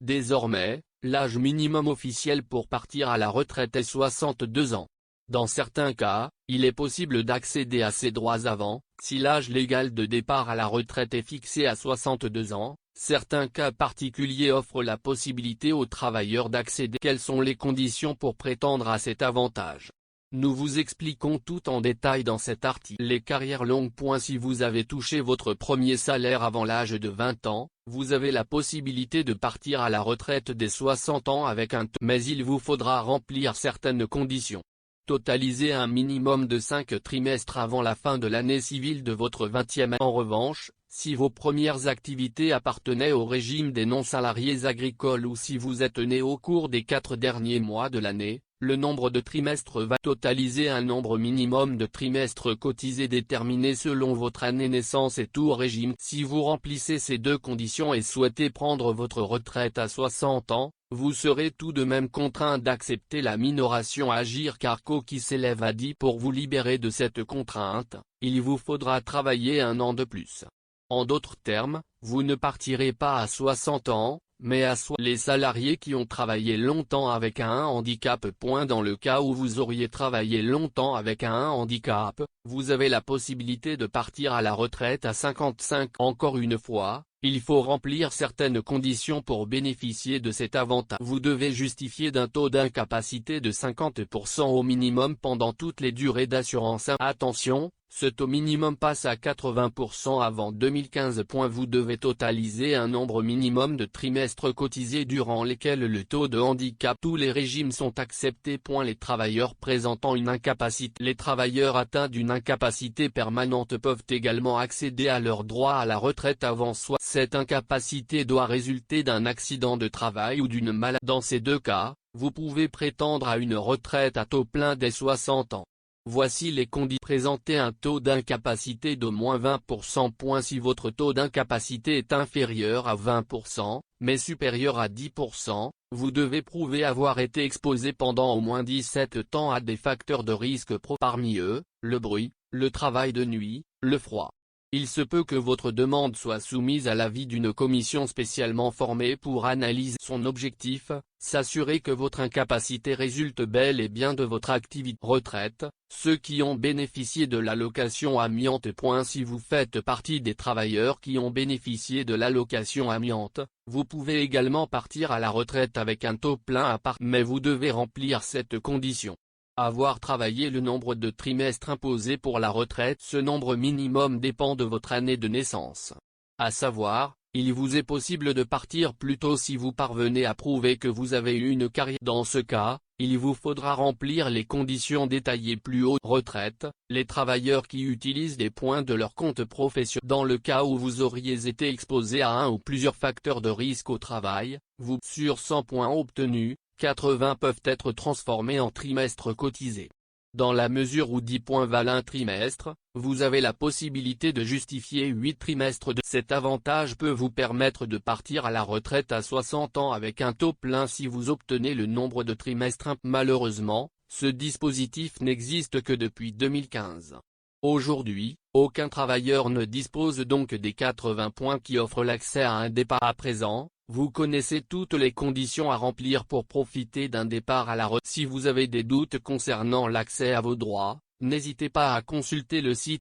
Désormais, l'âge minimum officiel pour partir à la retraite est 62 ans. Dans certains cas, il est possible d'accéder à ces droits avant, si l'âge légal de départ à la retraite est fixé à 62 ans. Certains cas particuliers offrent la possibilité aux travailleurs d'accéder. Quelles sont les conditions pour prétendre à cet avantage? Nous vous expliquons tout en détail dans cet article. Les carrières longues. Si vous avez touché votre premier salaire avant l'âge de 20 ans, vous avez la possibilité de partir à la retraite dès 60 ans avec un taux. Mais il vous faudra remplir certaines conditions. Totaliser un minimum de 5 trimestres avant la fin de l'année civile de votre 20e année. En revanche, si vos premières activités appartenaient au régime des non-salariés agricoles ou si vous êtes né au cours des 4 derniers mois de l'année, le nombre de trimestres va totaliser un nombre minimum de trimestres cotisés déterminé selon votre année naissance et tout régime. Si vous remplissez ces deux conditions et souhaitez prendre votre retraite à 60 ans, vous serez tout de même contraint d'accepter la minoration Agir Carco qui s'élève à 10. Pour vous libérer de cette contrainte, il vous faudra travailler un an de plus. En d'autres termes, vous ne partirez pas à 60 ans, mais à les salariés qui ont travaillé longtemps avec un handicap. Dans le cas où vous auriez travaillé longtemps avec un handicap, vous avez la possibilité de partir à la retraite à 55 ans. Encore une fois, il faut remplir certaines conditions pour bénéficier de cet avantage. Vous devez justifier d'un taux d'incapacité de 50% au minimum pendant toutes les durées d'assurance. Attention, ce taux minimum passe à 80% avant 2015. Vous devez totaliser un nombre minimum de trimestres cotisés durant lesquels le taux de handicap. Tous les régimes sont acceptés. Les travailleurs présentant une incapacité. Les travailleurs atteints d'une incapacité permanente peuvent également accéder à leur droit à la retraite avant soit. Cette incapacité doit résulter d'un accident de travail ou d'une maladie. Dans ces deux cas, vous pouvez prétendre à une retraite à taux plein dès 60 ans. Voici les conditions. Présenter un taux d'incapacité d'au moins 20%. Si votre taux d'incapacité est inférieur à 20%, mais supérieur à 10%, vous devez prouver avoir été exposé pendant au moins 17 ans à des facteurs de risque parmi eux, le bruit, le travail de nuit, le froid. Il se peut que votre demande soit soumise à l'avis d'une commission spécialement formée pour analyser son objectif, s'assurer que votre incapacité résulte bel et bien de votre activité. Retraite, ceux qui ont bénéficié de l'allocation amiante. Si vous faites partie des travailleurs qui ont bénéficié de l'allocation amiante, vous pouvez également partir à la retraite avec un taux plein à part. Mais vous devez remplir cette condition. Avoir travaillé le nombre de trimestres imposés pour la retraite. Ce nombre minimum dépend de votre année de naissance. À savoir, il vous est possible de partir plus tôt si vous parvenez à prouver que vous avez eu une carrière. Dans ce cas, il vous faudra remplir les conditions détaillées plus haut. Retraite, les travailleurs qui utilisent des points de leur compte professionnel. Dans le cas où vous auriez été exposé à un ou plusieurs facteurs de risque au travail, sur 100 points obtenus, 80 peuvent être transformés en trimestres cotisés. Dans la mesure où 10 points valent un trimestre, vous avez la possibilité de justifier 8 trimestres de. Cet avantage peut vous permettre de partir à la retraite à 60 ans avec un taux plein si vous obtenez le nombre de trimestres. Malheureusement, ce dispositif n'existe que depuis 2015. Aujourd'hui, aucun travailleur ne dispose donc des 80 points qui offrent l'accès à un départ. À présent, vous connaissez toutes les conditions à remplir pour profiter d'un départ à la retraite. Si vous avez des doutes concernant l'accès à vos droits, n'hésitez pas à consulter le site